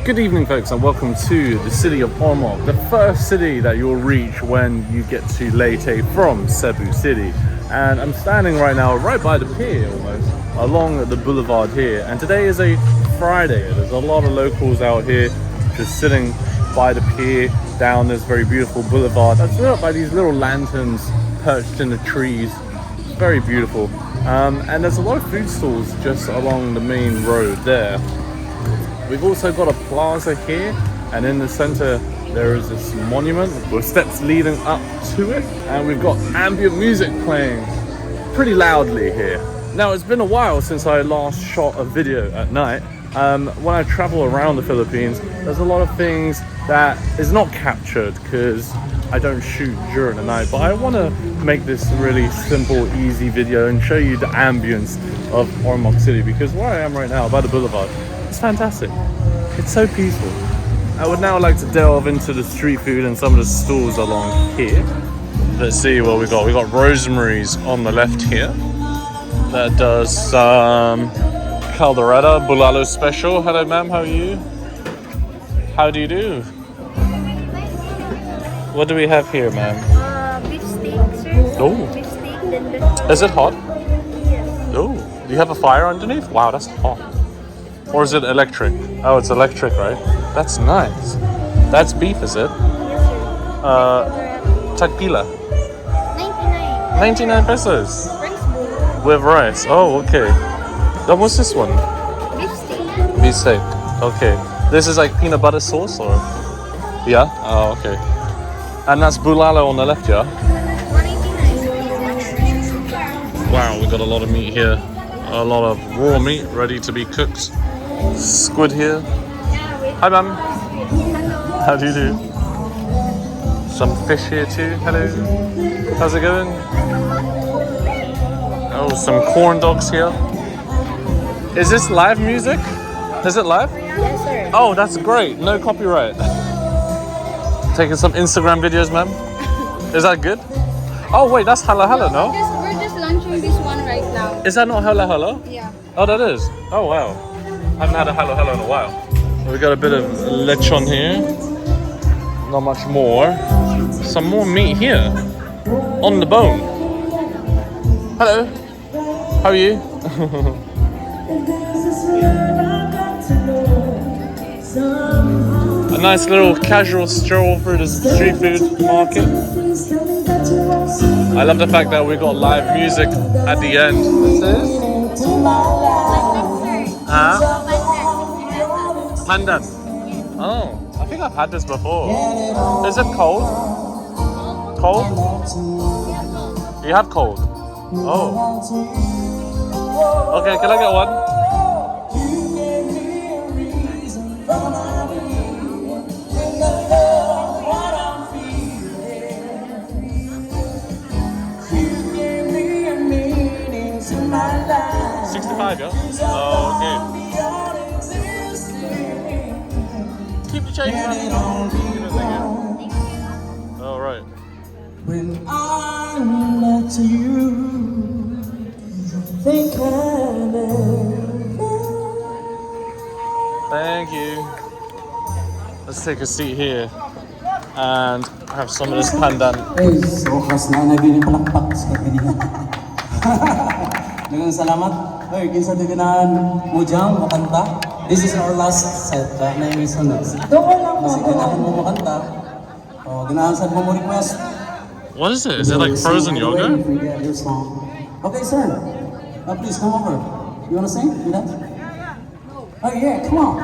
Good evening, folks, and welcome to the city of Ormoc, the first city that you'll reach when you get to Leyte from Cebu City. And I'm standing right now right by the pier almost, along the boulevard here. And today is a Friday. There's a lot of locals out here just sitting by the pier down this very beautiful boulevard that's lit up by these little lanterns perched in the trees. It's very beautiful. And there's a lot of food stalls just along the main road there. We've also got a plaza here, and in the center there is this monument with steps leading up to it, and we've got ambient music playing pretty loudly here. Now, it's been a while since I last shot a video at night. When I travel around the Philippines, there's a lot of things that is not captured because I don't shoot during the night, but I want to make this really simple, easy video and show you the ambience of Ormoc City, because where I am right now by the boulevard, it's fantastic. It's so peaceful. I would now like to delve into the street food and some of the stalls along here. Let's see what we got. We got Rosemary's on the left here. That does caldereta, bulalo special. Hello, ma'am. How are you? How do you do? What do we have here, ma'am? Beef steak, sir. Oh. Beef steak, then the... Is it hot? Yes. Oh. Do you have a fire underneath? Wow, that's hot. Or is it electric? Oh, it's electric, right? That's nice. That's beef, is it? Yes, sir. Tagpila. 99. 99 pesos. Rice bowl. With rice. Oh, okay. Then what's this one? Beef steak. Beef steak. Okay. This is like peanut butter sauce, or? Yeah? Oh, okay. And that's bulalo on the left, yeah? 189. Wow, we got a lot of meat here. A lot of raw meat ready to be cooked. Squid here. Hi, ma'am. How do you do? Some fish here too. Hello. How's it going? Oh, some corn dogs here. Is this live music? Is it live? Yes, sir. Oh, that's great. No copyright. Taking some Instagram videos, ma'am. Is that good? Oh, wait, that's Hala Hala, no? We're just launching this one right now. Is that not Hala Hala? Yeah. Oh, that is? Oh, wow. I haven't had a Hala Hala in a while. We got a bit of lechon here. Not much more. Some more meat here. On the bone. Hello. How are you? A nice little casual stroll through the street food market. I love the fact that we got live music at the end. What's this? Pandan. Oh, I think I've had this before. Is it cold? Cold? You have cold? Oh. Okay, can I get one? $65, yeah? Oh, okay. Keep the change, man. Keep it, thank you. All right. When I'm not to you, think Thank you. Let's take a seat here and have some of this pandan. Dagang salamat. Oy, kinsa ganahan mo jam makanta. This is our last set na yung sunod. Doko lang mo. Kasi ganahan mo makanta. Oh, ganahan sad mo request. What is it? Is it like frozen yogurt? Your song. Okay, sir. Please come over. You wanna sing? Do that? Oh yeah, come on.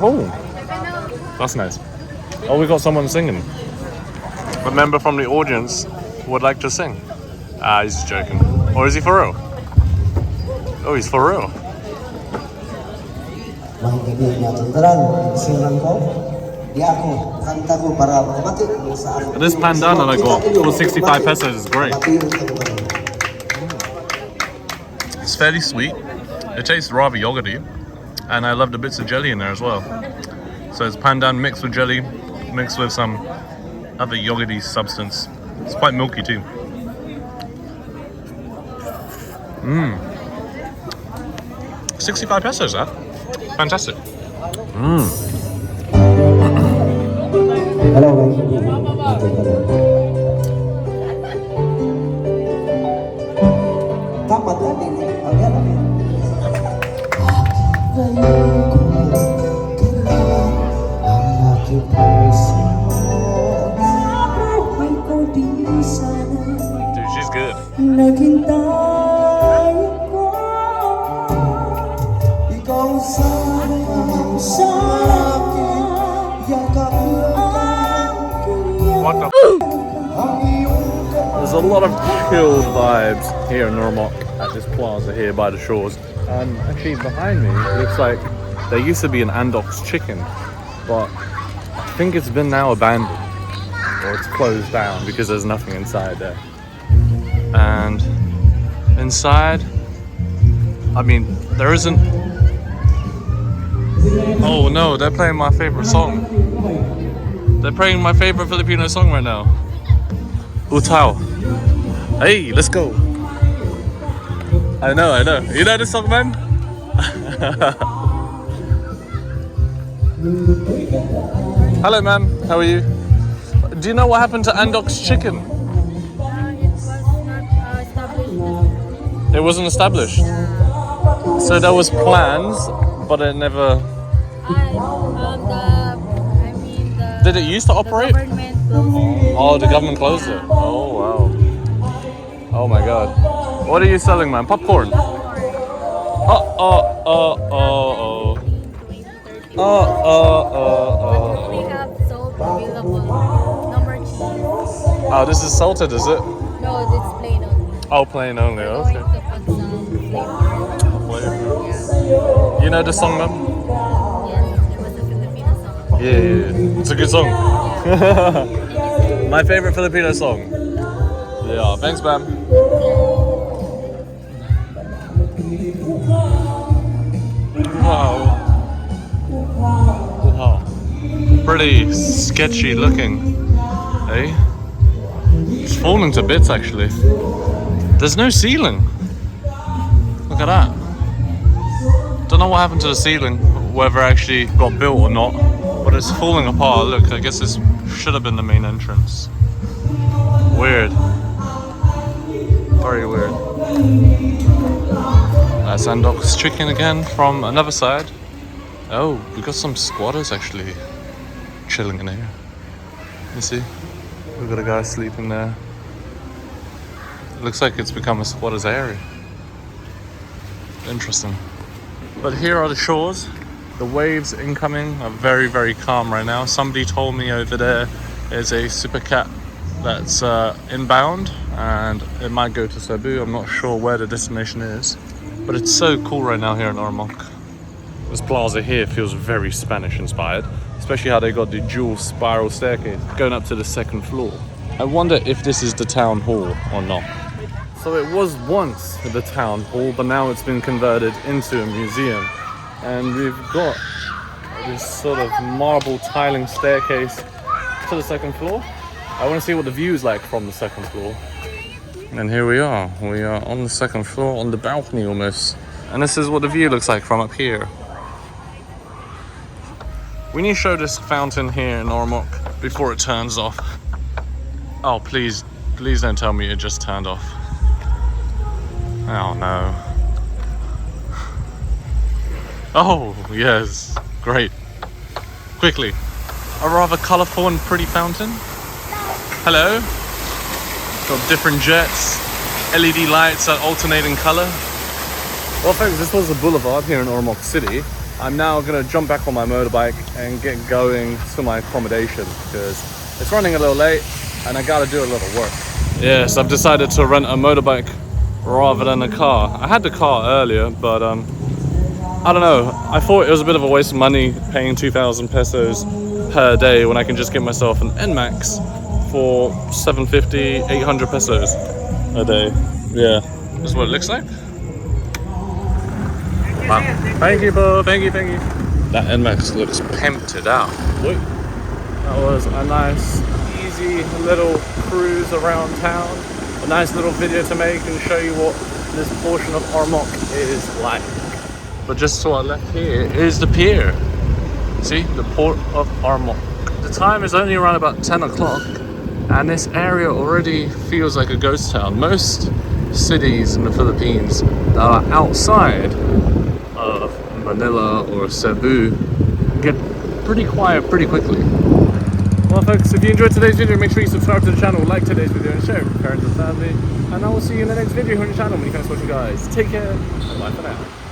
Oh, that's nice. Oh, we got someone singing. A member from the audience would like to sing. Ah, he's just joking. Or is he for real? Oh, he's for real. This pandan that I got for 65 pesos is great. It's fairly sweet. It tastes rather yogurty. And I love the bits of jelly in there as well. So it's pandan mixed with jelly, mixed with some other yogurty substance. It's quite milky too. 65 pesos, huh? Fantastic. Hello, dapat natin. Dude, she's good. What the There's a lot of chilled vibes here in Ormoc at this plaza here by the shores. Actually behind me, it looks like there used to be an Andox chicken, but I think it's been now abandoned or it's closed down because there's nothing inside there. And inside, I mean, there isn't. Oh no, they're playing my favorite song. They're playing my favorite Filipino song right now. Utao. Hey, let's go. I know. You know this song, man? Hello, man. How are you? Do you know what happened to Andox chicken? It wasn't established. So there was plans, but it never. Did it used to operate? Oh, the government closed it. Oh wow. Oh my god. What are you selling, man? Popcorn. We have salt available. No more cheese. Oh, this is salted, is it? No, it's plain only. Oh, plain only. We're Okay. going to put some flavor. Flavor. You know the song, man? Yes, it was a Filipino song. Yeah. It's a good song. My favorite Filipino song. Yeah, thanks, man. Wow. Wow. Pretty sketchy looking. Hey? It's falling to bits, actually. There's no ceiling. Look at that. Don't know what happened to the ceiling, whether it actually got built or not, but it's falling apart. Look, I guess this should have been the main entrance. Weird. Very weird. That's Andox chicken again from another side. Oh, we got some squatters actually chilling in here. You see? We've got a guy sleeping there. It looks like it's become a squatter's area. Interesting. But here are the shores. The waves incoming are very, very calm right now. Somebody told me over there is a super cat that's inbound and it might go to Cebu. I'm not sure where the destination is, but it's so cool right now here in Ormoc. This plaza here feels very Spanish inspired, especially how they got the dual spiral staircase going up to the second floor. I wonder if this is the town hall or not. So it was once the town hall, but now it's been converted into a museum. And we've got this sort of marble tiling staircase to the second floor. I want to see what the view is like from the second floor. And here we are. We are on the second floor, on the balcony almost. And this is what the view looks like from up here. We need to show this fountain here in Ormoc before it turns off. Oh, please don't tell me it just turned off. Oh no. Oh, yes. Great. Quickly. A rather colourful and pretty fountain. Hello. Got different jets. LED lights are alternating colour. Well, folks, this was the Boulevard here in Ormoc City. I'm now going to jump back on my motorbike and get going to my accommodation because it's running a little late and I got to do a little work. Yes, I've decided to rent a motorbike rather than a car. I had the car earlier, but I don't know. I thought it was a bit of a waste of money paying 2,000 pesos per day when I can just get myself an NMAX for 750, 800 pesos a day. Yeah, this is what it looks like. Wow. Thank you, bro. Thank you. That NMAX looks pimped out. Wait. That was a nice, easy little cruise around town. A nice little video to make and show you what this portion of Ormoc is like. But just to our left here is the pier. See, the port of Ormoc. The time is only around about 10 o'clock, and this area already feels like a ghost town. Most cities in the Philippines that are outside of Manila or Cebu get pretty quiet pretty quickly. Well folks, if you enjoyed today's video, make sure you subscribe to the channel, like today's video and share it with friends and family. And I will see you in the next video here on the channel. Many thanks for watching guys. Take care and bye for now.